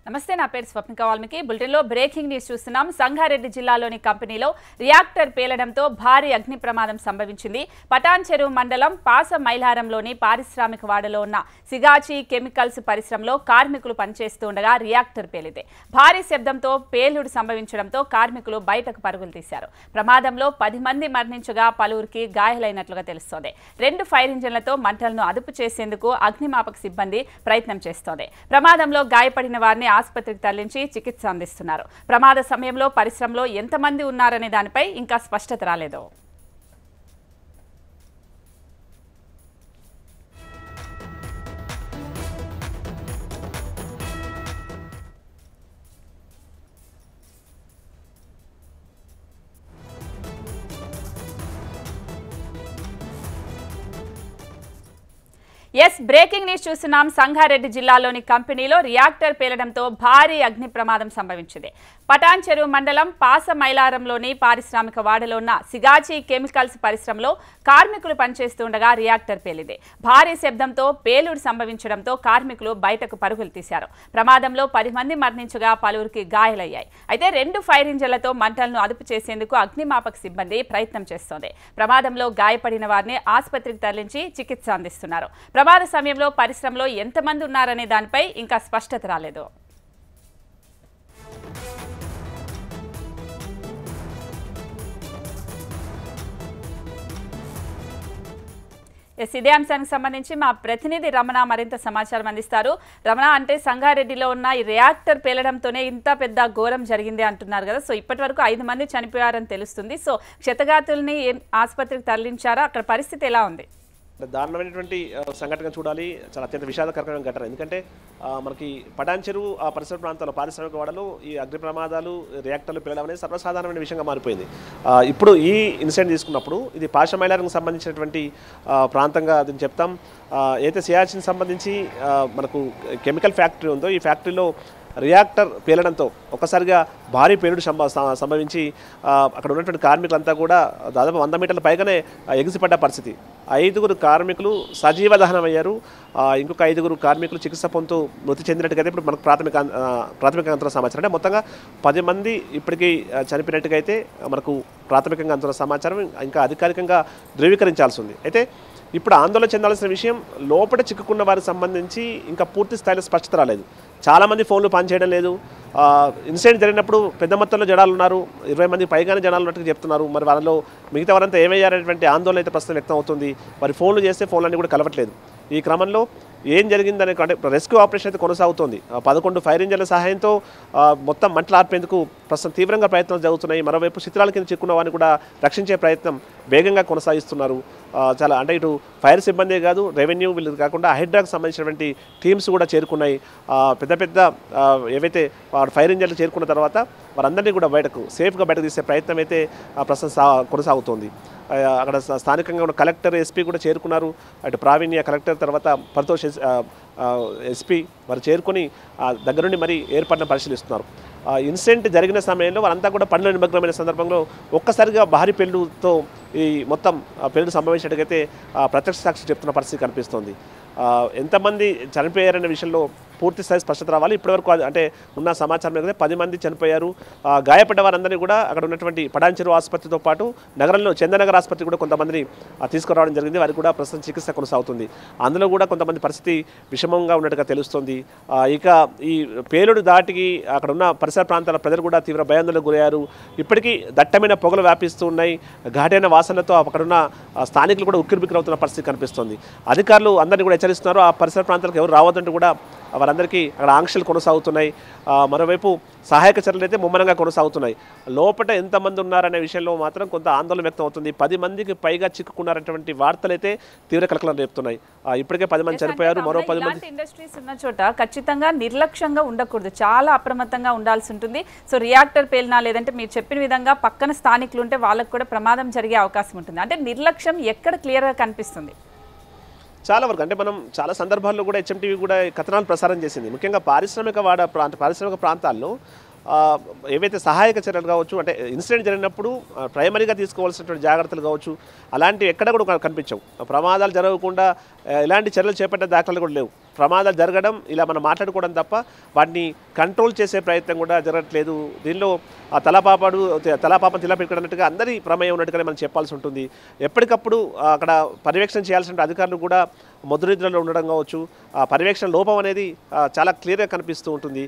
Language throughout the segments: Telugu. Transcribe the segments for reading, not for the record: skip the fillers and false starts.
నమస్తే నా పేరు స్వప్నిక వాల్మీకి బులెటిన్లో బ్రేకింగ్ న్యూస్ చూస్తున్నాం సంగారెడ్డి జిల్లాలోని కంపెనీలో రియాక్టర్ పేలడంతో భారీ అగ్ని ప్రమాదం సంభవించింది పటాన్ చెరువు మండలం పాస మైలారంలోని పారిశ్రామిక వాడలో ఉన్న సిగాచి కెమికల్స్ పరిశ్రమలో కార్మికులు పనిచేస్తుండగా రియాక్టర్ పేలింది భారీ శబ్దంతో పేలుడు సంభవించడంతో కార్మికులు బయటకు పరుగులు తీశారు ప్రమాదంలో 10 మంది మరణించగా పలువురికి గాయాలైనట్లుగా తెలుస్తోంది 2 ఫైర్ ఇంజన్లతో మంటలను అదుపు చేసేందుకు అగ్నిమాపక సిబ్బంది ప్రయత్నం చేస్తోంది ప్రమాదంలో గాయపడిన వారిని ఆసుపత్రికి తరలించి చికిత్స అందిస్తున్నారు ప్రమాద సమయంలో పరిశ్రమలో ఎంతమంది ఉన్నారనే దానిపై ఇంకా స్పష్టత రాలేదు బ్రేకింగ్ న్యూస్ చూస్తున్నాం సంగారెడ్డి జిల్లాలోని కంపెనీలో రియాక్టర్ పేలడంతో భారీ అగ్ని ప్రమాదం సంభవించింది పటాన్ చెరువు మండలం పాస మైలారంలోని పారిశ్రామిక వాడలో ఉన్న సిగాచి కెమికల్స్ పరిశ్రమలో కార్మికులు పనిచేస్తుండగా రియాక్టర్ పేలింది భారీ శబ్దంతో పేలుడు సంభవించడంతో కార్మికులు బయటకు పరుగులు తీశారు ప్రమాదంలో 10 మంది మరణించగా పలువురికి గాయాలయ్యాయి అయితే 2 ఫైర్ ఇంజన్లతో మంటలను అదుపు చేసేందుకు అగ్నిమాపక సిబ్బంది ప్రయత్నం చేస్తోంది ప్రమాదంలో గాయపడిన వారిని ఆసుపత్రికి తరలించి చికిత్స అందిస్తున్నారు ప్రమాద సమయంలో పరిశ్రమలో ఎంతమంది ఉన్నారనే దానిపై ఇంకా స్పష్టత రాలేదు ఇదే అంశానికి సంబంధించి మా ప్రతినిధి రమణ మరింత సమాచారం అందిస్తారు రమణ అంటే సంగారెడ్డిలో ఉన్న ఈ రియాక్టర్ పేలడంతోనే ఇంత పెద్ద ఘోరం జరిగింది అంటున్నారు కదా సో ఇప్పటి వరకు 5 మంది చనిపోయారని తెలుస్తుంది సో క్షతగాతుల్ని ఆసుపత్రికి తరలించారా అక్కడ పరిస్థితి ఎలా ఉంది దారుణమైనటువంటి సంఘటన చూడాలి చాలా అత్యంత విషాదకరమైన ఘటన ఎందుకంటే మనకి పటాన్ చెరువు ఆ పరిసర ప్రాంతాల్లో పారిశ్రామిక వాడలో ఈ అగ్ని ప్రమాదాలు రియాక్టర్లు పేలడం అనేది సర్వసాధారణమైన విషయంగా మారిపోయింది ఇప్పుడు ఈ ఇన్సిడెంట్ తీసుకున్నప్పుడు ఇది పాష మైలారంకి సంబంధించినటువంటి ప్రాంతంగా దీన్ని చెప్తాం అయితే సియాచిన్ సంబంధించి మనకు కెమికల్ ఫ్యాక్టరీ ఉందో ఈ ఫ్యాక్టరీలో రియాక్టర్ పేలడంతో ఒక్కసారిగా భారీ పేలుడు సంభవించి అక్కడ ఉన్నటువంటి కార్మికులంతా కూడా దాదాపు 100 మీటర్ల పైగానే ఎగిసిపడ్డ పరిస్థితి 5 కార్మికులు సజీవ దహనమయ్యారు ఇంకొక 5 కార్మికులు చికిత్స పొందుతూ మృతి చెందినట్టుగా ఇప్పుడు మనకు ప్రాథమికంగా అంతున్న సమాచారం అంటే మొత్తంగా 10 మంది ఇప్పటికీ చనిపోయినట్టుగా అయితే మనకు ప్రాథమికంగా అంతున్న సమాచారం ఇంకా అధికారికంగా ధృవీకరించాల్సి ఉంది అయితే ఇప్పుడు ఆందోళన చెందాల్సిన విషయం లోపల చిక్కుకున్న వారికి సంబంధించి ఇంకా పూర్తి స్థాయిలో స్పష్టత రాలేదు చాలామంది ఫోన్లు పనిచేయడం లేదు ఇన్సిడెంట్ జరిగినప్పుడు పెద్ద మొత్తంలో జనాలు ఉన్నారు 20 మంది పైగానే జనాలు ఉన్నట్టుగా చెప్తున్నారు మరి వాళ్ళలో మిగతా వారంతా ఏమయ్యారనేటువంటి ఆందోళన అయితే ప్రస్తుతం వ్యక్తం అవుతుంది మరి ఫోన్లు చేస్తే ఫోన్లన్నీ కూడా కలవట్లేదు ఈ క్రమంలో ఏం జరిగిందనే అంటే రెస్క్యూ ఆపరేషన్ అయితే కొనసాగుతోంది 11 ఫైర్ ఇంజన్ల సహాయంతో మొత్తం మంటలు ఆర్పేందుకు ప్రస్తుతం తీవ్రంగా ప్రయత్నాలు జరుగుతున్నాయి మరోవైపు శిథిలాల కింద చిక్కున్న వారిని కూడా రక్షించే ప్రయత్నం వేగంగా కొనసాగిస్తున్నారు చాలా అంటే ఇటు ఫైర్ సిబ్బందే కాదు రెవెన్యూ వీళ్ళు కాకుండా హైడ్రాకు సంబంధించినటువంటి టీమ్స్ కూడా చేరుకున్నాయి పెద్ద ఏవైతే ఫైర్ ఇంజన్లు చేరుకున్న తర్వాత వారందరినీ కూడా సేఫ్గా బయటకు తీసే ప్రయత్నం అయితే ప్రస్తుతం కొనసాగుతోంది అక్కడ స్థానికంగా ఉన్న కలెక్టర్ ఎస్పీ కూడా చేరుకున్నారు అటు ప్రావీణ్య కలెక్టర్ తర్వాత పరితోష్ ఎస్పీ వారు చేరుకొని దగ్గరుండి మరి ఏర్పాటును పరిశీలిస్తున్నారు ఇన్సిడెంట్ జరిగిన సమయంలో వారంతా కూడా పనుల నిమగ్నమైన సందర్భంలో ఒక్కసారిగా భారీ పెళ్లితో ఈ మొత్తం పెళ్లి సంభవించినట్టుగైతే ప్రత్యక్ష సాక్షి చెప్తున్న పరిస్థితి కనిపిస్తోంది ఎంతమంది చనిపోయారనే విషయంలో పూర్తి స్థాయి స్పష్టత రావాలి ఇప్పటివరకు అంటే ఉన్న సమాచారం మీద 10 మంది చనిపోయారు గాయపడ్డ వారందరినీ కూడా అక్కడ ఉన్నటువంటి పటాన్ చెరువు ఆసుపత్రితో పాటు నగరంలో చందనగర్ ఆసుపత్రి కూడా కొంతమందిని తీసుకురావడం జరిగింది వారికి కూడా ప్రస్తుతం చికిత్స కొనసాగుతుంది అందులో కూడా కొంతమంది పరిస్థితి విషమంగా ఉన్నట్టుగా తెలుస్తుంది ఇక ఈ పేలుడు దాటికి అక్కడ ఉన్న పరిసర ప్రాంతాల ప్రజలు కూడా తీవ్ర భయాందోళనకు గురయ్యారు ఇప్పటికీ దట్టమైన పొగలు వ్యాపిస్తూ ఉన్నాయి ఘాటైన వాసనలతో అక్కడున్న స్థానికులు కూడా ఉక్కిరిబిక్కిరవుతున్న పరిస్థితి కనిపిస్తుంది అధికారులు అందరినీ కూడా హెచ్చరిస్తున్నారు ఆ పరిసర ప్రాంతాలకు ఎవరు రావద్దంటూ కూడా వారందరికీ అక్కడ ఆంక్షలు కొనసాగుతున్నాయి మరోవైపు సహాయక చర్యలు అయితే ముమ్మరంగా కొనసాగుతున్నాయి లోపల ఎంతమంది ఉన్నారనే విషయంలో మాత్రం కొంత ఆందోళన వ్యక్తం అవుతుంది 10 మందికి పైగా చిక్కుకున్నారనేటువంటి వార్తలు అయితే తీవ్ర కలకలం రేపుతున్నాయి ఇప్పటికే 10 మంది చనిపోయారు మరో 10 మంది ఇండస్ట్రీస్ ఉన్న చోట ఖచ్చితంగా నిర్లక్ష్యంగా ఉండకూడదు చాలా అప్రమత్తంగా ఉండాల్సి ఉంటుంది సో రియాక్టర్ పేలినా లేదంటే మీరు చెప్పిన విధంగా పక్కన స్థానికులు ఉంటే వాళ్ళకు కూడా ప్రమాదం జరిగే అవకాశం ఉంటుంది అంటే నిర్లక్ష్యం ఎక్కడ క్లియర్గా కనిపిస్తుంది చాలా వరకు అంటే మనం చాలా సందర్భాల్లో కూడా హెచ్ఎంటీవీ కూడా కథనాలు ప్రసారం చేసింది ముఖ్యంగా పారిశ్రామిక ప్రాంతాల్లో ఏవైతే సహాయక చర్యలు కావచ్చు అంటే ఇన్సిడెంట్ జరిగినప్పుడు ప్రైమరీగా తీసుకోవాల్సినటువంటి జాగ్రత్తలు కావచ్చు అలాంటివి ఎక్కడ కూడా కనిపించవు ప్రమాదాలు జరగకుండా ఎలాంటి చర్యలు చేపట్టే దాఖలాలు కూడా లేవు ప్రమాదాలు జరగడం ఇలా మనం మాట్లాడుకోవడం తప్ప వాటిని కంట్రోల్ చేసే ప్రయత్నం కూడా జరగట్లేదు. దీనిలో ఆ తలాపాపం తిలా పెట్టుకున్నట్టుగా అందరి ప్రమేయం ఉన్నట్టుగానే మనం చెప్పాల్సి ఉంటుంది. ఎప్పటికప్పుడు అక్కడ పర్యవేక్షణ చేయాల్సిన అధికారులు కూడా మొద్దునిద్రలో ఉండడం కావచ్చు, ఆ పర్యవేక్షణ లోపం అనేది చాలా క్లియర్గా కనిపిస్తూ ఉంటుంది.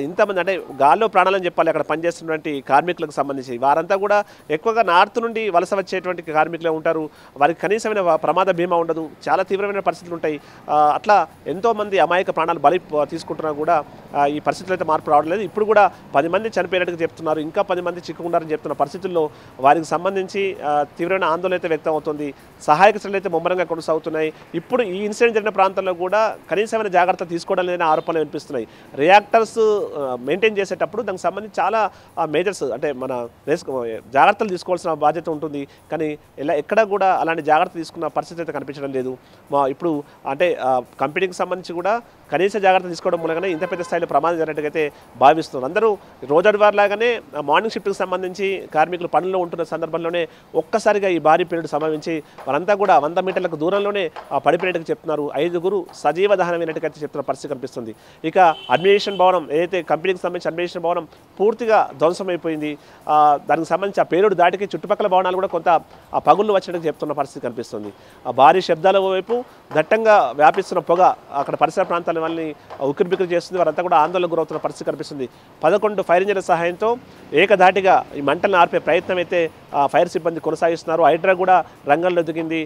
ఇంతమంది అంటే గాల్లో ప్రాణాలని చెప్పాలి అక్కడ పనిచేస్తున్నటువంటి కార్మికులకు సంబంధించి వారంతా కూడా ఎక్కువగా నార్త్ నుండి వలస వచ్చేటువంటి కార్మికులే ఉంటారు. వారికి కనీసమైన ప్రమాద బీమా ఉండదు, చాలా తీవ్రమైన పరిస్థితులు ఉంటాయి. అట్లా ఎంతోమంది అమాయక ప్రాణాలు బలి తీసుకుంటున్నా కూడా ఈ పరిస్థితులు అయితే మార్పు రావడం లేదు. ఇప్పుడు కూడా 10 మంది చనిపోయినట్టుగా చెప్తున్నారు, ఇంకా 10 మంది చిక్కుకున్నారని చెప్తున్న పరిస్థితుల్లో వారికి సంబంధించి తీవ్రమైన ఆందోళన అయితే వ్యక్తం అవుతుంది. సహాయక చర్యలు అయితే ముమ్మరంగా కొనసాగుతున్నాయి. ఇప్పుడు ఈ ఇన్సిడెంట్ జరిగిన ప్రాంతంలో కూడా కనీసమైన జాగ్రత్తలు తీసుకోవడం లేని ఆరోపణలు వినిపిస్తున్నాయి. రియాక్టర్స్ మెయింటైన్ చేసేటప్పుడు దానికి సంబంధించి చాలా మేజర్స్ అంటే మన జాగ్రత్తలు తీసుకోవాల్సిన బాధ్యత ఉంటుంది. కానీ ఎక్కడ కూడా అలాంటి జాగ్రత్త తీసుకున్న పరిస్థితి అయితే కనిపించడం లేదు. ఇప్పుడు అంటే కంపెనీకి సంబంధించి కూడా కనీస జాగ్రత్త తీసుకోవడం మూలంగానే ఇంత పెద్ద స్థాయిలో ప్రమాదం జరిగినట్టుగా భావిస్తున్నారు. అందరూ రోజువారీలాగానే మార్నింగ్ షిఫ్ట్కి సంబంధించి కార్మికులు పనుల్లో ఉంటున్న సందర్భంలోనే ఒక్కసారిగా ఈ భారీ పీరియడ్ సంభవించి వారంతా కూడా 100 మీటర్లకు దూరంలోనే పడిపోయినట్టుగా చెప్తున్నారు. 5గురు సజీవ దహనమైనట్టుగా చెప్తున్న పరిస్థితి కనిపిస్తుంది. ఇక అడ్మినిస్ట్రేషన్ భవనం ఏదైతే కంపెనీకి సంబంధించి అడ్మినిస్ట్రేషన్ భవనం పూర్తిగా ధ్వంసమైపోయింది. దానికి సంబంధించి ఆ పేలుడు దాటికి చుట్టుపక్కల భవనాలు కూడా కొంత పగుళ్ళు వచ్చినట్టుగా చెప్తున్న పరిస్థితి కనిపిస్తుంది. ఆ భారీ శబ్దాల వైపు దట్టంగా వ్యాపిస్తున్న పొగ అక్కడ పరిసర ప్రాంతాల వాళ్ళని ఉక్కిరిబిక్కిరి చేస్తుంది. వారంతా కూడా ఆందోళనకు గురవుతున్న పరిస్థితి కనిపిస్తుంది. 11 ఫైర్ ఇంజిన్ల సహాయంతో ఏకధాటిగా ఈ మంటలను ఆర్పే ప్రయత్నం అయితే ఫైర్ సిబ్బంది కొనసాగిస్తున్నారు. హైడ్రా కూడా రంగంలో దిగింది.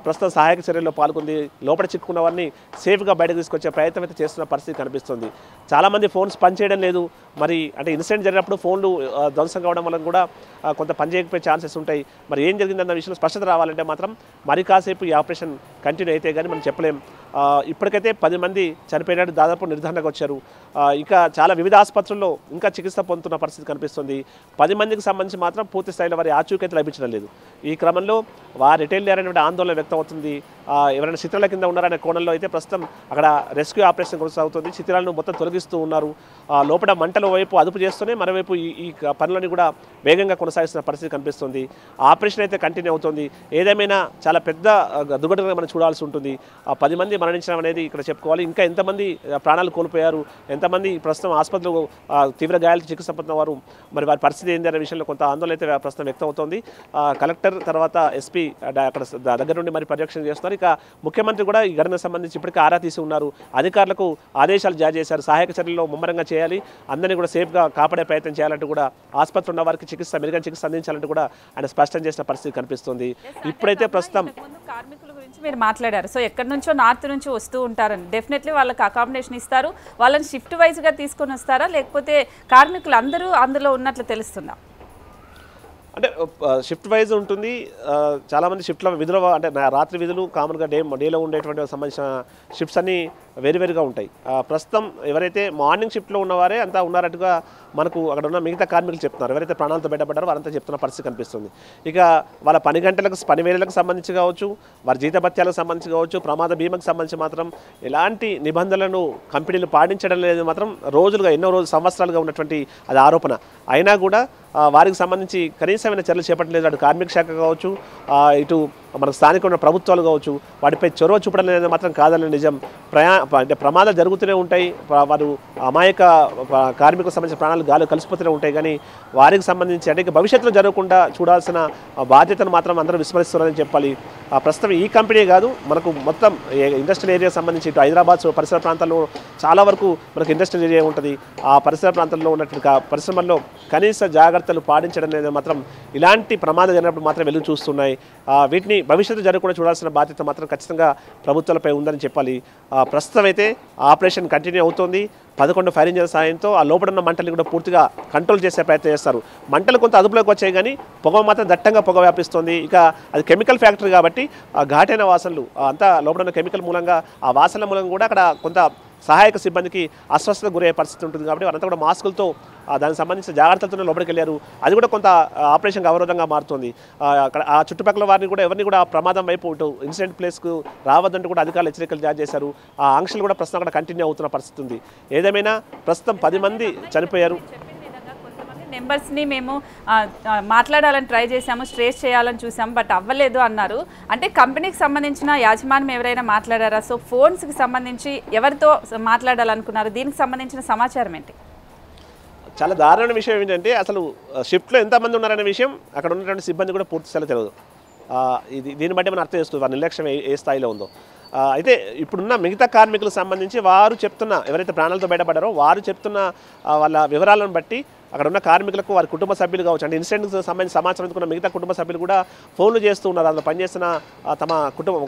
ప్రస్తుతం సహాయక చర్యల్లో పాల్గొంది. లోపల చిక్కుకున్న వారిని సేఫ్గా బయటకు తీసుకొచ్చే ప్రయత్నం అయితే చేస్తున్న పరిస్థితి కనిపిస్తుంది. చాలామంది ఫోన్స్ పనిచేయడం లేదు. మరి అంటే ఇన్సిడెంట్ జరిగినప్పుడు ఫోన్లు ధ్వంసం కావడం వల్ల కూడా కొంత పనిచేయకపోయే ఛాన్సెస్ ఉంటాయి. మరి ఏం జరిగిందన్న విషయంలో స్పష్టత రావాలంటే మాత్రం మరి కాసేపు ఈ ఆపరేషన్ కంటిన్యూ అయితే కానీ మనం చెప్పలేం. ఇప్పటికైతే 10 మంది చనిపోయినట్టు దాదాపు నిర్ధారణకు వచ్చారు. ఇంకా చాలా వివిధ ఆసుపత్రుల్లో ఇంకా చికిత్స పొందుతున్న పరిస్థితి కనిపిస్తుంది. 10 మందికి సంబంధించి మాత్రం పూర్తి స్థాయిలో వారి ఆచూకైతే లభించడం లేదు. ఈ క్రమంలో వారు రిటైల్ అనేటువంటి ఆందోళన వ్యక్తం అవుతుంది. ఎవరైనా శిథిరాల కింద ఉన్నారనే కోణంలో అయితే ప్రస్తుతం అక్కడ రెస్క్యూ ఆపరేషన్ కొనసాగుతుంది. శిథిరాలను మొత్తం తొలగిస్తూ ఉన్నారు. లోపల మంటల వైపు అదుపు చేస్తూనే మరోవైపు ఈ పనులని కూడా వేగంగా కొనసాగిస్తున్న పరిస్థితి కనిపిస్తుంది. ఆపరేషన్ అయితే కంటిన్యూ అవుతుంది. ఏదేమైనా చాలా పెద్ద దుర్ఘటనగా మనం చూడాల్సి ఉంటుంది. 10 మంది మరణించడం అనేది ఇక్కడ చెప్పుకోవాలి. ఇంకా ఎంతమంది ప్రాణాలు కోల్పోయారు, ఎంతమంది ప్రస్తుతం ఆసుపత్రిలో తీవ్ర గాయాలతో చికిత్స పొందిన వారు, మరి వారి పరిస్థితి ఏంటి అనే విషయంలో కొంత ఆందోళన అయితే ప్రస్తుతం వ్యక్తం అవుతుంది. కలెక్టర్ తర్వాత ఎస్పీ అక్కడ దగ్గర నుండి మరి పర్యవేక్షణ చేస్తున్నారు. ఇక ముఖ్యమంత్రి కూడా ఈ ఘటనకు సంబంధించి ఇప్పటికే ఆరా తీసి ఉన్నారు. అధికారులకు ఆదేశాలు జారీ చేశారు. సహాయక చర్యల్లో ముమ్మరంగా చేయాలి, అందరినీ కూడా సేఫ్గా కాపాడే ప్రయత్నం చేయాలంటూ కూడా ఆసుపత్రి ఉన్న వారికి మెరుగైన చికిత్స అందించాలంటూ కూడా ఆయన స్పష్టం చేసిన పరిస్థితి కనిపిస్తుంది. ఇప్పుడైతే ప్రస్తుతం కార్మికుల గురించి మీరు మాట్లాడారు. సో ఎక్కడి నుంచో నార్త్ నుంచి వస్తూ ఉంటారని డెఫినెట్లీ వాళ్ళకి అకామిడేషన్ ఇస్తారు. వాళ్ళని షిఫ్ట్ వైజ్గా తీసుకొని వస్తారా, లేకపోతే కార్మికులు అందరూ అందులో ఉన్నట్లు తెలుస్తుందా? అంటే షిఫ్ట్ వైజ్ ఉంటుంది. చాలామంది షిఫ్ట్ల విధులు అంటే రాత్రి విధులు కామన్గా డేలో ఉండేటువంటి సంబంధించిన షిఫ్ట్స్ అన్నీ వేరువేరుగా ఉంటాయి. ప్రస్తుతం ఎవరైతే మార్నింగ్ షిఫ్ట్లో ఉన్నవారే అంతా ఉన్నారట్టుగా మనకు అక్కడ ఉన్న మిగతా కార్మికులు చెప్తున్నారు. ఎవరైతే ప్రాణాలతో బయటపడ్డారో వారంతా చెప్తున్న పరిస్థితి కనిపిస్తుంది. ఇక వాళ్ళ పని గంటలకు పని వేళలకు సంబంధించి కావచ్చు, వారి జీతభత్యాలకు సంబంధించి కావచ్చు, ప్రమాద బీమాకు సంబంధించి మాత్రం ఎలాంటి నిబంధనలను కంపెనీలు పాటించడం లేదు మాత్రం రోజులుగా ఎన్నో సంవత్సరాలుగా ఉన్నటువంటి అది ఆరోపణ. అయినా కూడా వారికి సంబంధించి కనీసమైన చర్యలు చేపట్టలేదు. అటు కార్మిక శాఖ కావచ్చు, ఇటు మనకు స్థానిక ఉన్న ప్రభుత్వాలు కావచ్చు, వాటిపై చొరవ చూపడం అనేది మాత్రం కాదని నిజం. అంటే ప్రమాదాలు జరుగుతూనే ఉంటాయి. వారు అమాయక కార్మికులకు సంబంధించిన ప్రాణాలు గాలి కలిసిపోతూనే ఉంటాయి. కానీ వారికి సంబంధించి అంటే భవిష్యత్తులో జరగకుండా చూడాల్సిన బాధ్యతను మాత్రం అందరూ విస్మరిస్తున్నారని చెప్పాలి. ప్రస్తుతం ఈ కంపెనీ కాదు, మనకు మొత్తం ఇండస్ట్రియల్ ఏరియా సంబంధించి ఇటు హైదరాబాద్ పరిసర ప్రాంతాల్లో చాలా వరకు మనకు ఇండస్ట్రియల్ ఏరియా ఉంటుంది. ఆ పరిసర ప్రాంతాల్లో ఉన్నటువంటి పరిశ్రమల్లో కనీస జాగ్రత్తలు పాటించడం అనేది మాత్రం ఇలాంటి ప్రమాదం జరిగినప్పుడు మాత్రం వెలుగు చూస్తున్నాయి. వీటిని భవిష్యత్తు జరగకుండా చూడాల్సిన బాధ్యత మాత్రం ఖచ్చితంగా ప్రభుత్వాలపై ఉందని చెప్పాలి. ప్రస్తుతం అయితే ఆపరేషన్ కంటిన్యూ అవుతోంది. 11 ఫైర్ ఇంజిన్ల సాయంతో ఆ లోపల ఉన్న మంటల్ని కూడా పూర్తిగా కంట్రోల్ చేసే ప్రయత్నం చేస్తారు. మంటలు కొంత అదుపులోకి వచ్చాయి కానీ పొగ మాత్రం దట్టంగా పొగ వ్యాపిస్తుంది. ఇక అది కెమికల్ ఫ్యాక్టరీ కాబట్టి ఆ ఘాటైన వాసనలు అంతా లోపల ఉన్న కెమికల్ మూలంగా ఆ వాసనల మూలంగా కూడా అక్కడ కొంత సహాయక సిబ్బందికి అస్వస్థత గురయ్యే పరిస్థితి ఉంటుంది. కాబట్టి వారంతా కూడా మాస్కులతో దానికి సంబంధించిన జాగ్రత్తలతో లోపలికి వెళ్ళారు. అది కూడా కొంత ఆపరేషన్కి అవరోధంగా మారుతుంది. అక్కడ ఆ చుట్టుపక్కల వారిని కూడా ఎవరిని కూడా ప్రమాదం వైపు ఇటు ఇన్సిడెంట్ ప్లేస్కు రావద్దంటూ కూడా అధికారులు హెచ్చరికలు జారీ చేశారు. ఆ ఆంక్షలు కూడా ప్రస్తుతం అక్కడ కంటిన్యూ అవుతున్న పరిస్థితి ఉంది. ఏదేమైనా ప్రస్తుతం 10 మంది చనిపోయారు. నెంబర్స్ని మేము మాట్లాడాలని ట్రై చేసాము, స్ట్రేస్ చేయాలని చూసాము, బట్ అవ్వలేదు అన్నారు. అంటే కంపెనీకి సంబంధించిన యాజమాన్యం ఎవరైనా మాట్లాడారా? సో ఫోన్స్కి సంబంధించి ఎవరితో మాట్లాడాలనుకున్నారు? దీనికి సంబంధించిన సమాచారం ఏంటి? చాలా దారుణమైన విషయం ఏంటంటే అసలు షిఫ్ట్లో ఎంతమంది ఉన్నారనే విషయం అక్కడ ఉన్నటువంటి సిబ్బంది కూడా పూర్తి స్థాయిలో తెలియదు. దీన్ని బట్టి మనం అర్థం చేస్తుంది వారి నిర్లక్ష్యం ఏ స్థాయిలో ఉందో. అయితే ఇప్పుడున్న మిగతా కార్మికులకు సంబంధించి వారు చెప్తున్న, ఎవరైతే ప్రాణాలతో బయటపడ్డారో వారు చెప్తున్న వాళ్ళ వివరాలను బట్టి అక్కడ ఉన్న కార్మికులకు వారి కుటుంబ సభ్యులు కావచ్చు, అంటే ఇన్సిడెంట్కి సంబంధించి సమాచారం అందుకున్న మిగతా కుటుంబ సభ్యులు కూడా ఫోన్లు చేస్తూ ఉన్నారు. అందులో పనిచేస్తున్న తమ కుటుంబ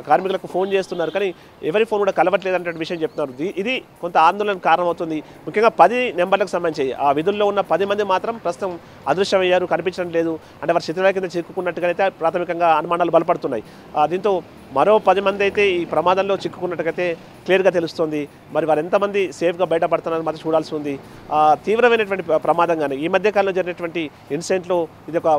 కార్మికులకు ఫోన్ చేస్తున్నారు, కానీ ఎవరి ఫోన్ కూడా కలవట్లేదు అనే విషయం చెప్తున్నారు. ఇది కొంత ఆందోళనకు కారణమవుతుంది. ముఖ్యంగా 10 నెంబర్లకు సంబంధించి ఆ విధుల్లో ఉన్న 10 మంది మాత్రం ప్రస్తుతం అదృశ్యమయ్యారు, కనిపించడం లేదు. అంటే వారి శిథిలాల కింద చిక్కుకున్నట్టుగానే ప్రాథమికంగా అనుమానాలు బలపడుతున్నాయి. దీంతో మరో 10 మంది అయితే ఈ ప్రమాదంలో చిక్కుకున్నట్టుగైతే క్లియర్గా తెలుస్తుంది. మరి వారు ఎంతమంది సేఫ్గా బయటపడుతున్నారని మాత్రం చూడాల్సి ఉంది. తీవ్రమైనటువంటి ప్రమాదంగానే ఈ మధ్యకాలంలో జరిగినటువంటి ఇన్సిడెంట్లో ఇది ఒక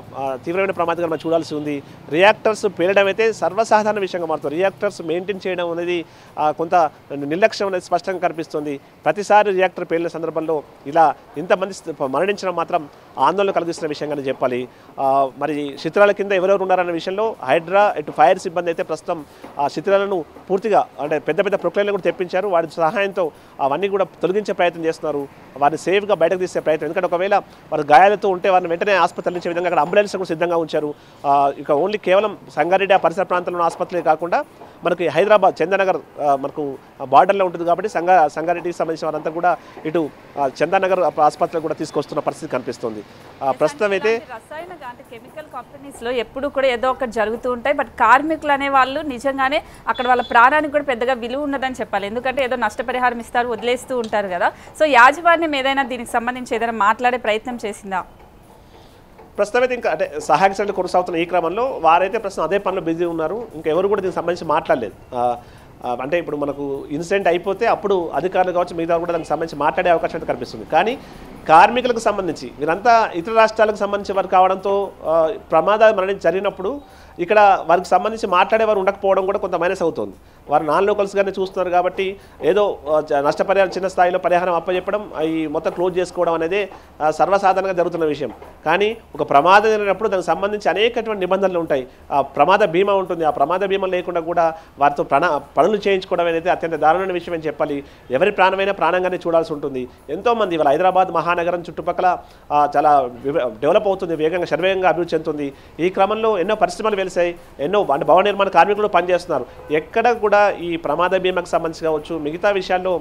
తీవ్రమైన ప్రమాదంగా మనం చూడాల్సి ఉంది. రియాక్టర్స్ పేలడం అయితే సర్వసాధారణ విషయంగా మారుతుంది. రియాక్టర్స్ మెయింటైన్ చేయడం అనేది కొంత నిర్లక్ష్యం అనేది స్పష్టంగా కనిపిస్తుంది. ప్రతిసారి రియాక్టర్ పేలిన సందర్భంలో ఇలా ఇంతమంది మరణించడం మాత్రం ఆందోళన కలిగిస్తున్న విషయంగానే చెప్పాలి. మరి శిథిలాల కింద ఎవరెవరు ఉన్నారన్న విషయంలో హైడ్రా ఇటు ఫైర్ సిబ్బంది అయితే ప్రస్తుతం ఆ శిథిలాలను పూర్తిగా అంటే పెద్ద పెద్ద ప్రొక్లైన్లు కూడా తెప్పించారు. వారి సహాయంతో అవన్నీ కూడా తొలగించే ప్రయత్నం చేస్తున్నారు. వారిని సేఫ్గా బయటకు తీసే ప్రయత్నం. ఎందుకంటే ఒకవేళ వారు గాయాలతో ఉంటే వారిని వెంటనే ఆసుపత్రి తరలించే విధంగా అక్కడ అంబులెన్స్ కూడా సిద్ధంగా ఉంచారు. ఇక ఓన్లీ కేవలం సంగారెడ్డి ఆ పరిసర ప్రాంతంలో ఆసుపత్రులే కాకుండా మనకి హైదరాబాద్ చందానగర్ మనకు బార్డర్లో ఉంటుంది కాబట్టి సంగారెడ్డికి సంబంధించిన వారంతా కూడా ఇటు చందానగర్ ఆసుపత్రికి కూడా తీసుకొస్తున్న పరిస్థితి కనిపిస్తుంది. ప్రస్తుతం అయితే రసాయన అంటే కెమికల్ కంపెనీస్లో ఎప్పుడు కూడా ఏదో ఒకటి జరుగుతూ ఉంటాయి. బట్ కార్మికులు అనే వాళ్ళు నిజంగానే అక్కడ వాళ్ళ ప్రాణానికి కూడా పెద్దగా విలువ ఉన్నదని చెప్పాలి. ఎందుకంటే ఏదో నష్టపరిహారం ఇస్తారు, వదిలేస్తూ ఉంటారు కదా. సో యాజమాన్యం ఏదైనా దీనికి సంబంధించి ఏదైనా మాట్లాడే ప్రయత్నం చేసిందా? ప్రస్తుతం అయితే ఇంకా అంటే సహాయక చర్యలు కొనసాగుతున్న ఈ క్రమంలో వారైతే ప్రస్తుతం అదే పనిలో బిజీ ఉన్నారు. ఇంకా ఎవరు కూడా దీనికి సంబంధించి మాట్లాడలేదు. అంటే ఇప్పుడు మనకు ఇన్సిడెంట్ అయిపోతే అప్పుడు అధికారులు కావచ్చు మిగతా కూడా దానికి సంబంధించి మాట్లాడే అవకాశం అయితే కనిపిస్తుంది. కానీ కార్మికులకు సంబంధించి వీరంతా ఇతర రాష్ట్రాలకు సంబంధించి వారు కావడంతో ప్రమాదం జరిగినప్పుడు ఇక్కడ వారికి సంబంధించి మాట్లాడేవారు ఉండకపోవడం కూడా కొంత మైనస్ అవుతుంది. వారు నాన్ లోకల్స్గానే చూస్తున్నారు కాబట్టి ఏదో నష్టపరిహారం చిన్న స్థాయిలో పరిహారం అప్పచెప్పడం ఈ మొత్తం క్లోజ్ చేసుకోవడం అనేది సర్వసాధారణంగా జరుగుతున్న విషయం. కానీ ఒక ప్రమాదం జరిగినప్పుడు దానికి సంబంధించి అనేకటువంటి నిబంధనలు ఉంటాయి. ఆ ప్రమాద బీమా ఉంటుంది. ఆ ప్రమాద బీమా లేకుండా కూడా వారితో పనులు చేయించుకోవడం అనేది అత్యంత దారుణమైన విషయం అని చెప్పాలి. ఎవరి ప్రాణమైనా ప్రాణంగానే చూడాల్సి ఉంటుంది. ఎంతోమంది ఇవాళ హైదరాబాద్ మహానగరం చుట్టుపక్కల చాలా డెవలప్ అవుతుంది, వేగంగా శరవేగంగా అభివృద్ధి చెందుతుంది. ఈ క్రమంలో ఎన్నో పరిశ్రమలు వెలిసాయి, ఎన్నో అంటే భవన నిర్మాణ కార్మికులు పనిచేస్తున్నారు. ఎక్కడ కూడా ఈ ప్రమాద బీమాకు సంబంధించి కావచ్చు మిగతా విషయాల్లో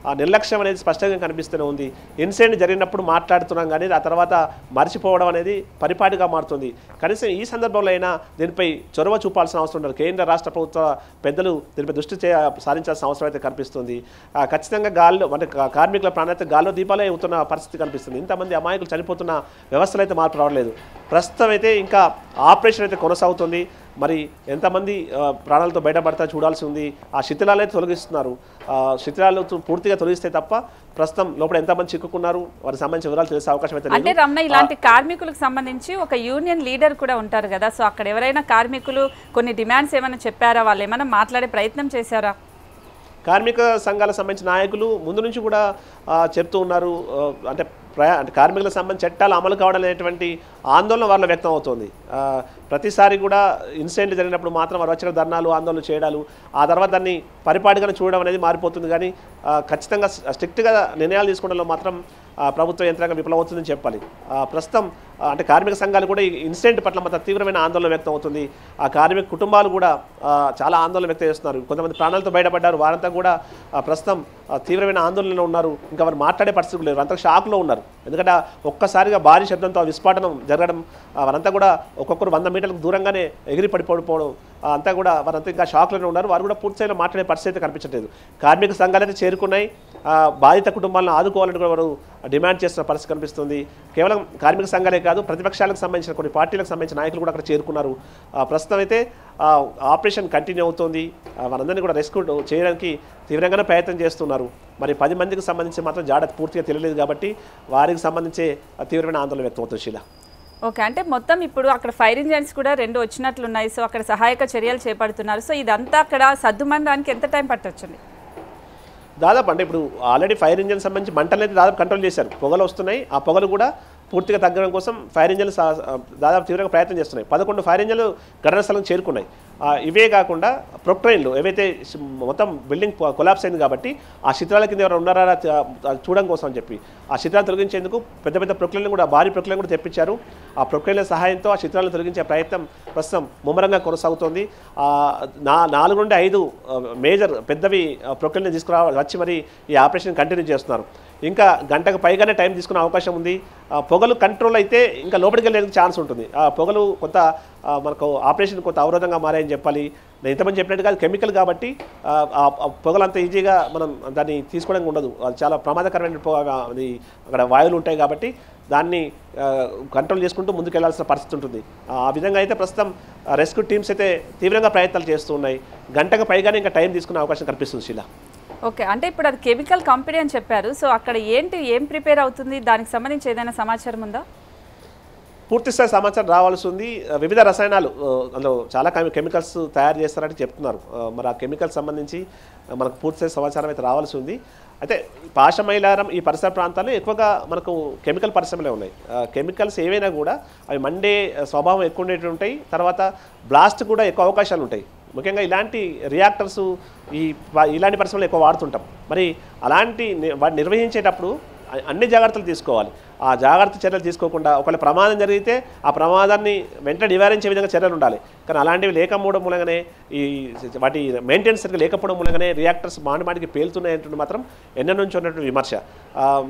ఆ నిర్లక్ష్యం అనేది స్పష్టంగా కనిపిస్తూనే ఉంది. ఇన్సిడెంట్ జరిగినప్పుడు మాట్లాడుతున్నాం కానీ ఆ తర్వాత మర్చిపోవడం అనేది పరిపాటిగా మారుతుంది. కనీసం ఈ సందర్భంలో అయినా దీనిపై చొరవ చూపాల్సిన అవసరం ఉండదు. కేంద్ర రాష్ట్ర ప్రభుత్వ పెద్దలు దీనిపై దృష్టి సారించాల్సిన అవసరం అయితే కనిపిస్తుంది. ఖచ్చితంగా గాల్లో అంటే కార్మికుల ప్రాణాయితే గాల్లో దీపాలే అవుతున్న పరిస్థితి కనిపిస్తుంది. ఇంతమంది అమాయకులు చనిపోతున్న వ్యవస్థలు అయితే మార్పు రావట్లేదు. ప్రస్తుతం అయితే ఇంకా ఆపరేషన్ అయితే కొనసాగుతుంది. మరి ఎంతమంది ప్రాణాలతో బయటపడతా చూడాల్సి ఉంది. ఆ శిథిలాలైతే తొలగిస్తున్నారు. శిథిలాలు పూర్తిగా తొలగిస్తే తప్ప ప్రస్తుతం లోపల ఎంతమంది చిక్కుకున్నారు వారికి సంబంధించిన వివరాలు తెలిసే అవకాశం అయితే లేదు. అంటే రమణ, ఇలాంటి కార్మికులకు సంబంధించి ఒక యూనియన్ లీడర్ కూడా ఉంటారు కదా. సో అక్కడ ఎవరైనా కార్మికులు కొన్ని డిమాండ్స్ ఏమైనా చెప్పారా? వాళ్ళు ఏమైనా మాట్లాడే ప్రయత్నం చేశారా? కార్మిక సంఘాలకు సంబంధించిన నాయకులు ముందు నుంచి కూడా చెప్తూ ఉన్నారు. అంటే కార్మికులకు సంబంధించి చట్టాలు అమలు కావడం అనేటువంటి ఆందోళన వాళ్ళ వ్యక్తం అవుతుంది. ప్రతిసారి కూడా ఇన్సిడెంట్ జరిగినప్పుడు మాత్రం వారు వచ్చిన ధర్నాలు ఆందోళనలు చేయడాలు ఆ తర్వాత దాన్ని పరిపాటిగా చూడడం అనేది మారిపోతుంది. కానీ ఖచ్చితంగా స్ట్రిక్ట్గా నిర్ణయాలు తీసుకోవడంలో మాత్రం ప్రభుత్వ యంత్రాంగం విఫలమవుతుందని చెప్పాలి. ప్రస్తుతం అంటే కార్మిక సంఘాలు కూడా ఈ ఇన్సిడెంట్ పట్ల మాత్రం తీవ్రమైన ఆందోళన వ్యక్తం అవుతుంది. ఆ కార్మిక కుటుంబాలు కూడా చాలా ఆందోళన వ్యక్తం చేస్తున్నారు. కొంతమంది ప్రాణాలతో బయటపడ్డారు. వారంతా కూడా ప్రస్తుతం తీవ్రమైన ఆందోళనలో ఉన్నారు. ఇంకా వారు మాట్లాడే పరిస్థితులు లేరు. అంతా షాక్లో ఉన్నారు. ఎందుకంటే ఒక్కసారిగా భారీ శబ్దంతో విస్ఫోటనం జరగడం, వారంతా కూడా ఒక్కొక్కరు 100 మీటర్లకు దూరంగానే ఎగిరి పడిపోవడం అంతా కూడా వారంతా ఇంకా షాక్లోనే ఉన్నారు. వారు కూడా పూర్తిగా మాట్లాడే పరిస్థితి కనిపించట్లేదు. కార్మిక సంఘాలు అయితే చేరుకున్నాయి. బాధిత కుటుంబాలను ఆదుకోవాలని కూడా వారు డిమాండ్ చేస్తున్న పరిస్థితి కనిపిస్తుంది. కేవలం కార్మిక సంఘాలే కాదు, ప్రతిపక్షాలకు సంబంధించిన కొన్ని పార్టీలకు సంబంధించిన నాయకులు కూడా అక్కడ చేరుకున్నారు. ప్రస్తుతం అయితే ఆపరేషన్ కంటిన్యూ అవుతుంది. వారందరినీ కూడా రెస్క్యూ చేయడానికి తీవ్రంగానే ప్రయత్నం చేస్తున్నారు. మరి 10 మందికి సంబంధించి మాత్రం జాడ పూర్తిగా తెలియలేదు కాబట్టి వారికి సంబంధించే తీవ్రమైన ఆందోళన వ్యక్తం అవుతుంది. శీల, ఓకే, అంటే మొత్తం ఇప్పుడు అక్కడ ఫైర్ ఇంజన్స్ కూడా 2 వచ్చినట్లున్నాయి. సో అక్కడ సహాయక చర్యలు చేపడుతున్నారు. సో ఇదంతా అక్కడ సద్దుమనడానికి ఎంత టైం పట్టొచ్చండి? దాదాపు అంటే ఇప్పుడు ఆల్రెడీ ఫైర్ ఇంజన్ సంబంధించి మంటలు అయితే దాదాపు కంట్రోల్ చేశారు. పొగలు వస్తున్నాయి. ఆ పొగలు కూడా పూర్తిగా తగ్గడం కోసం ఫైర్ ఇంజన్లు దాదాపు తీవ్రంగా ప్రయత్నం చేస్తున్నాయి. 11 ఫైర్ ఇంజన్లు ఘటనా స్థలం చేరుకున్నాయి. ఇవే కాకుండా ప్రొక్ట్రైన్లు ఏవైతే మొత్తం బిల్డింగ్ కొలాప్స్ అయింది కాబట్టి ఆ శిథిలాల కింద ఎవరు ఉన్నారా చూడడం కోసం అని చెప్పి ఆ శిథిలాలు తొలగించేందుకు పెద్ద పెద్ద ప్రొక్లైన్లు కూడా భారీ ప్రొక్లైన్ కూడా తెప్పించారు. ఆ ప్రొక్లైన్ల సహాయంతో ఆ శిథిలాలను తొలగించే ప్రయత్నం ప్రస్తుతం ముమ్మరంగా కొనసాగుతోంది. 4 నుండి 5 మేజర్ పెద్దవి ప్రొక్లైన్లు వచ్చి మరి ఈ ఆపరేషన్ కంటిన్యూ చేస్తున్నారు. ఇంకా గంటకు పైగానే టైం తీసుకునే అవకాశం ఉంది. పొగలు కంట్రోల్ అయితే ఇంకా లోపలికి వెళ్ళేందుకు ఛాన్స్ ఉంటుంది. ఆ పొగలు కొంత మనకు ఆపరేషన్ కొంత అవరోధంగా మారాయని చెప్పాలి. నేను ఇంతమంది చెప్పినట్టుగా అది కెమికల్ కాబట్టి పొగలు అంత ఈజీగా మనం దాన్ని తీసుకోవడం ఉండదు. అది చాలా ప్రమాదకరమైన అది అక్కడ వాయువులు ఉంటాయి కాబట్టి దాన్ని కంట్రోల్ చేసుకుంటూ ముందుకెళ్లాల్సిన పరిస్థితి ఉంటుంది. ఆ విధంగా అయితే ప్రస్తుతం రెస్క్యూ టీమ్స్ అయితే తీవ్రంగా ప్రయత్నాలు చేస్తూ ఉన్నాయి. గంటకు పైగానే ఇంకా టైం తీసుకునే అవకాశం కనిపిస్తుంది శీలా. ఓకే, అంటే ఇప్పుడు అది కెమికల్ కంపెనీ అని చెప్పారు. సో అక్కడ ఏం ప్రిపేర్ అవుతుంది, దానికి సంబంధించి ఏదైనా సమాచారం ఉందా? పూర్తిస్థాయి సమాచారం రావాల్సి ఉంది. వివిధ రసాయనాలు అందులో చాలా కెమికల్స్ తయారు చేస్తారని చెప్తున్నారు. మరి ఆ కెమికల్స్ సంబంధించి మనకు పూర్తిస్థాయి సమాచారం అయితే రావాల్సి ఉంది. అయితే పాశమైలారం ఈ పరిసర ప్రాంతాల్లో ఎక్కువగా మనకు కెమికల్ పరిశ్రమలే ఉన్నాయి. కెమికల్స్ ఏవైనా కూడా అవి మండే స్వభావం ఎక్కువ ఉండేవి ఉంటాయి. తర్వాత బ్లాస్ట్ కూడా ఎక్కువ అవకాశాలు ఉంటాయి. ముఖ్యంగా ఇలాంటి రియాక్టర్స్ ఇలాంటి పరిశ్రమలు ఎక్కువ వాడుతుంటాం. మరి అలాంటి వాటిని నిర్వహించేటప్పుడు అన్ని జాగ్రత్తలు తీసుకోవాలి. ఆ జాగ్రత్త చర్యలు తీసుకోకుండా ఒకవేళ ప్రమాదం జరిగితే ఆ ప్రమాదాన్ని వెంటనే నివారించే విధంగా చర్యలు ఉండాలి. కానీ అలాంటివి లేకపోవడం మూలంగానే వాటి మెయింటెనెన్స్ సరిగ్గా లేకపోవడం మూలంగానే రియాక్టర్స్ మాటికి పేలుతున్నాయంటే మాత్రం ఎన్నో నుంచి ఉన్నటువంటి విమర్శ.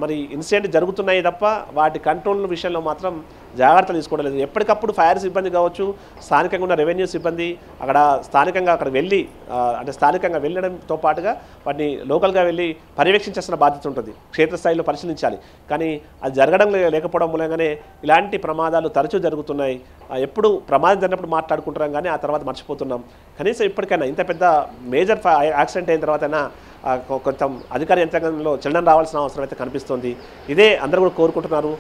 మరి ఇన్సిడెంట్ జరుగుతున్నాయి తప్ప వాటి కంట్రోల్ విషయంలో మాత్రం జాగ్రత్తలు తీసుకోవడం లేదు. ఎప్పటికప్పుడు ఫైర్ సిబ్బంది కావచ్చు, స్థానికంగా ఉన్న రెవెన్యూ సిబ్బంది స్థానికంగా అక్కడ వెళ్ళి అంటే స్థానికంగా వెళ్ళడంతో పాటుగా వాటిని లోకల్గా వెళ్ళి పర్యవేక్షించాల్సిన బాధ్యత ఉంటుంది. క్షేత్రస్థాయిలో పరిశీలించాలి. కానీ అది జరగడం లేకపోవడం మూలంగానే ఇలాంటి ప్రమాదాలు తరచూ జరుగుతున్నాయి. ఎప్పుడు ప్రమాదం జరిగినప్పుడు మాట్లాడుకుంటున్నాం కానీ ఆ తర్వాత మర్చిపోతున్నాం. కనీసం ఇప్పటికైనా ఇంత పెద్ద మేజర్ యాక్సిడెంట్ అయిన తర్వాతైనా కొంచెం అధికార యంత్రాంగంలో చలనం రావాల్సిన అవసరం అయితే కనిపిస్తుంది. ఇదే అందరూ కూడా కోరుకుంటున్నారు.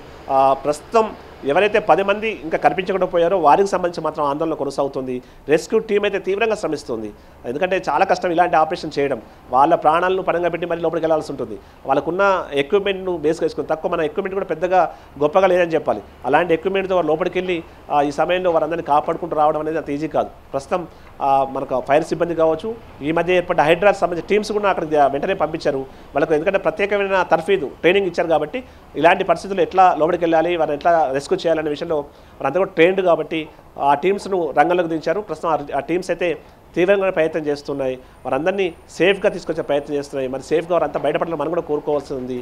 ప్రస్తుతం ఎవరైతే 10 మంది ఇంకా కనిపించకుండా పోయారో వారికి సంబంధించి మాత్రం ఆందోళన కొనసాగుతుంది. రెస్క్యూ టీం అయితే తీవ్రంగా శ్రమిస్తుంది. ఎందుకంటే చాలా కష్టం ఇలాంటి ఆపరేషన్ చేయడం. వాళ్ళ ప్రాణాలను పరంగా పెట్టి మళ్ళీ లోపలికి వెళ్ళాల్సి ఉంటుంది. వాళ్ళకున్న ఎక్విప్మెంట్ను బేస్ చేసుకుని తక్కువ మన ఎక్విప్మెంట్ కూడా పెద్దగా గొప్పగా లేదని చెప్పాలి. అలాంటి ఎక్విప్మెంట్తో వారు లోపలికి వెళ్ళి ఈ సమయంలో వారందరినీ కాపాడుకుంటూ రావడం అనేది అంత ఈజీ కాదు. ప్రస్తుతం మనకు ఫైర్ సిబ్బంది కావచ్చు, ఈ మధ్య ఏర్పడ్డ హైడ్రాకి సంబంధించిన టీమ్స్ కూడా అక్కడికి వెంటనే పంపించారు. వాళ్ళకు ఎందుకంటే ప్రత్యేకమైన తర్ఫీదు ట్రైనింగ్ ఇచ్చారు కాబట్టి ఇలాంటి పరిస్థితుల్లో ఎట్లా లోపలికి వెళ్ళాలి, వారిని ఎట్లా రెస్క్యూ చేయాలనే విషయంలో వారంతా కూడా ట్రైన్డ్ కాబట్టి ఆ టీమ్స్ను రంగంలోకి దించారు. ప్రస్తుతం ఆ టీమ్స్ అయితే తీవ్రంగా ప్రయత్నం చేస్తున్నాయి. వారందరినీ సేఫ్గా తీసుకొచ్చే ప్రయత్నం చేస్తున్నాయి. మరి సేఫ్గా వారంతా బయటపడాలని మనం కూడా కోరుకోవాల్సి ఉంది.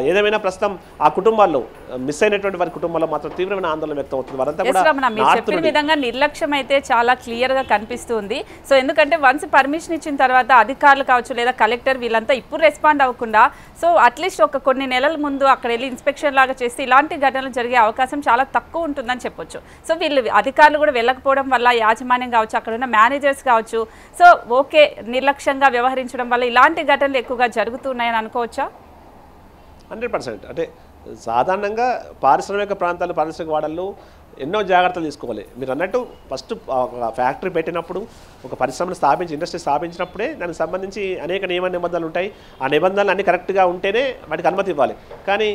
ఏదేమైనా ప్రస్తుతం ఆ కుటుంబాల్లో మిస్ అయినటువంటి వారి కుటుంబాల్లో మాత్రం తీవ్రమైన ఆందోళన వ్యక్తం అవుతుంది. వారంతా కూడా చెప్పిన విధంగా నిర్లక్ష్యం అయితే చాలా క్లియర్గా కనిపిస్తుంది. సో ఎందుకంటే వన్స్ పర్మిషన్ ఇచ్చిన తర్వాత అధికారులు కావచ్చు లేదా కలెక్టర్ వీళ్ళంతా ఇప్పుడు రెస్పాండ్ అవ్వకుండా సో అట్లీస్ట్ కొన్ని నెలల ముందు అక్కడ వెళ్ళి ఇన్స్పెక్షన్ లాగా చేస్తే ఇలాంటి ఘటనలు జరిగే అవకాశం చాలా తక్కువ ఉంటుందని చెప్పొచ్చు. సో వీళ్ళు అధికారులు కూడా వెళ్ళకపోవడం వల్ల యాజమాన్యం కావచ్చు, అక్కడ ఉన్న మేనేజర్స్ కావచ్చు, సో ఓకే నిర్లక్ష్యంగా వ్యవహరించడం వల్ల ఇలాంటి ఘటనలు ఎక్కువగా జరుగుతున్నాయని అనుకోవచ్చా? 100%. అంటే సాధారణంగా పారిశ్రామిక ప్రాంతాలు, పారిశ్రామిక వాడల్లో ఎన్నో జాగ్రత్తలు తీసుకోవాలి. మీరు అన్నట్టు ఫస్ట్ ఫ్యాక్టరీ పెట్టినప్పుడు ఒక పరిశ్రమను ఇండస్ట్రీ స్థాపించినప్పుడే దానికి సంబంధించి అనేక నిబంధనలు ఉంటాయి. ఆ నిబంధనలు అన్నీ కరెక్ట్గా ఉంటేనే వాటికి అనుమతి ఇవ్వాలి. కానీ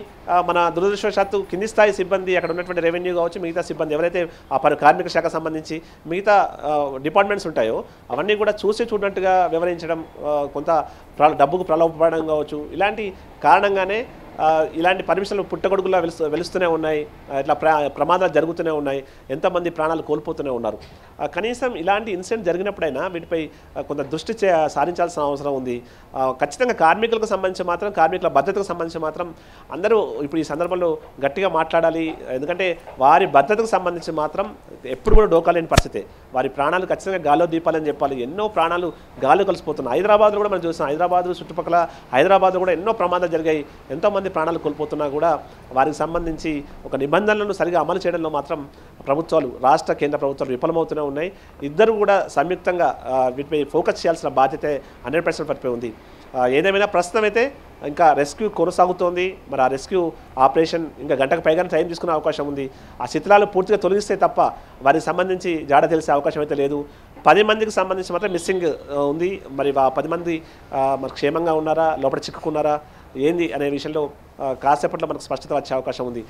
మన దురదృష్టవశాత్తు కింది స్థాయి సిబ్బంది, అక్కడ ఉన్నటువంటి రెవెన్యూ కావచ్చు, మిగతా సిబ్బంది ఎవరైతే ఆ కార్మిక శాఖ సంబంధించి మిగతా డిపార్ట్మెంట్స్ ఉంటాయో అవన్నీ కూడా చూడనట్టుగా వివరించడం, కొంత డబ్బుకు ప్రలోభపడడం కావచ్చు, ఇలాంటి కారణంగానే ఇలాంటి పర్మిషన్లు పుట్టగొడుగులా వెలుస్తూనే ఉన్నాయి. ఇట్లా ప్రమాదాలు జరుగుతూనే ఉన్నాయి. ఎంతమంది ప్రాణాలు కోల్పోతూనే ఉన్నారు. కనీసం ఇలాంటి ఇన్సిడెంట్ జరిగినప్పుడైనా వీటిపై కొంత దృష్టి సారించాల్సిన అవసరం ఉంది. ఖచ్చితంగా కార్మికులకు సంబంధించి మాత్రం, కార్మికుల భద్రతకు సంబంధించి మాత్రం అందరూ ఇప్పుడు ఈ సందర్భంలో గట్టిగా మాట్లాడాలి. ఎందుకంటే వారి భద్రతకు సంబంధించి మాత్రం ఎప్పుడు కూడా డోకాలేని పరిస్థితే. వారి ప్రాణాలు ఖచ్చితంగా గాల్లో దీపాలని చెప్పాలి. ఎన్నో ప్రాణాలు గాల్లో కలిసిపోతున్నాయి. హైదరాబాద్లో కూడా మనం చూస్తాం. హైదరాబాద్ చుట్టుపక్కల హైదరాబాద్లో కూడా ఎన్నో ప్రమాదాలు జరిగాయి. ఎంతోమంది ప్రాణాలు కోల్పోతున్నా కూడా వారికి సంబంధించి ఒక నిబంధనలను సరిగా అమలు చేయడంలో మాత్రం ప్రభుత్వాలు, రాష్ట్ర కేంద్ర ప్రభుత్వాలు విఫలమవుతూనే ఉన్నాయి. ఇద్దరు కూడా సంయుక్తంగా వీటిపై ఫోకస్ చేయాల్సిన బాధ్యత 100% వారిపై ఉంది. ఏదేమైనా ప్రస్తుతం అయితే ఇంకా రెస్క్యూ కొనసాగుతోంది. మరి ఆ రెస్క్యూ ఆపరేషన్ ఇంకా గంటకు పైగానే టైం తీసుకునే అవకాశం ఉంది. ఆ శిథిలాలు పూర్తిగా తొలగిస్తే తప్ప వారికి సంబంధించి జాడ తెలిసే అవకాశం అయితే లేదు. 10 మందికి సంబంధించి మాత్రం మిస్సింగ్ ఉంది. మరి ఆ 10 మంది మరి క్షేమంగా ఉన్నారా, లోపల చిక్కుకున్నారా ఏంది అనే విషయంలో కాసేపట్లో మనకు స్పష్టత వచ్చే అవకాశం ఉంది.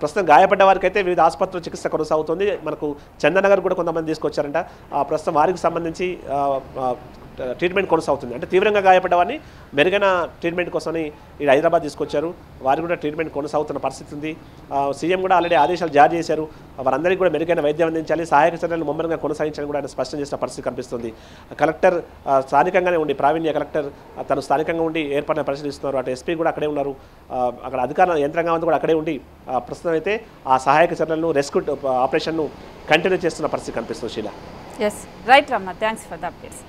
ప్రస్తుతం గాయపడ్డ వారికి అయితే వివిధ ఆసుపత్రుల చికిత్స కొనసాగుతుంది. మనకు చందనగర్ కూడా కొంతమంది తీసుకొచ్చారంట. ప్రస్తుతం వారికి సంబంధించి ట్రీట్మెంట్ కొనసాగుతుంది. అంటే తీవ్రంగా గాయపడ్డ వారిని మెరుగైన ట్రీట్మెంట్ కోసమని ఇక్కడ హైదరాబాద్ తీసుకొచ్చారు. వారికి కూడా ట్రీట్మెంట్ కొనసాగుతున్న పరిస్థితి ఉంది. సీఎం కూడా ఆల్రెడీ ఆదేశాలు జారీ చేశారు. వారందరికీ కూడా మెరుగైన వైద్యం అందించాలి, సహాయక చర్యలను ముమ్మరంగా కొనసాగించాలని కూడా ఆయన స్పష్టం చేసిన పరిస్థితి కనిపిస్తుంది. కలెక్టర్ స్థానికంగానే ఉండి, ప్రావీణ్య కలెక్టర్ తను స్థానికంగా ఉండి ఏర్పాటును పరిశీలిస్తున్నారు. అటు ఎస్పీ కూడా అక్కడే ఉన్నారు. అక్కడ అధికారుల యంత్రాంగం కూడా అక్కడే ఉండి ప్రస్తుతం అయితే ఆ సహాయక చర్యలను రెస్క్యూ ఆపరేషన్ను కంటిన్యూ చేస్తున్న పరిస్థితి కనిపిస్తుంది. Sheela. Yes right Ramma, thanks for the updates.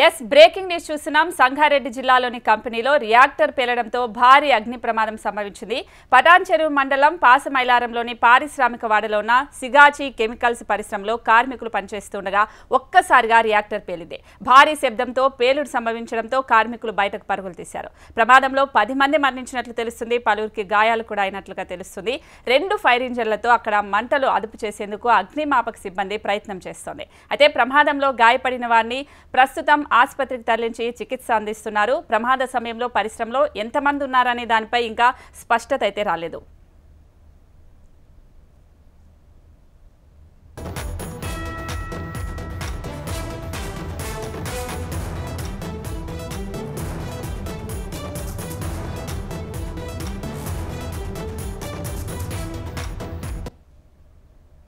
Yes breaking news చూస్తున్నాం. సంగారెడ్డి జిల్లాలోని కంపెనీలో రియాక్టర్ పేలడంతో భారీ అగ్ని ప్రమాదం సంభవించింది. పటాన్ చెరువు మండలం పాసమైలారంలోని పారిశ్రామిక వాడలో ఉన్న సిగాచి కెమికల్స్ పరిశ్రమలో కార్మికులు పనిచేస్తుండగా ఒక్కసారిగా రియాక్టర్ పేలింది. భారీ శబ్దంతో పేలుడు సంభవించడంతో కార్మికులు బయటకు పరుగులు తీశారు. ప్రమాదంలో 10 మంది మరణించినట్లు తెలుస్తుంది. పలువురికి గాయాలు కూడా అయినట్లుగా తెలుస్తుంది. 2 ఫైర్ ఇంజన్లతో అక్కడ మంటలు అదుపు చేసేందుకు అగ్నిమాపక సిబ్బంది ప్రయత్నం చేస్తోంది. అయితే ప్రమాదంలో గాయపడిన వారిని ప్రస్తుతం ఆసుపత్రికి తరలించి చికిత్స అందిస్తున్నారు. ప్రమాద సమయంలో పరిశ్రమలో ఎంతమంది ఉన్నారనే దానిపై ఇంకా స్పష్టత అయితే రాలేదు.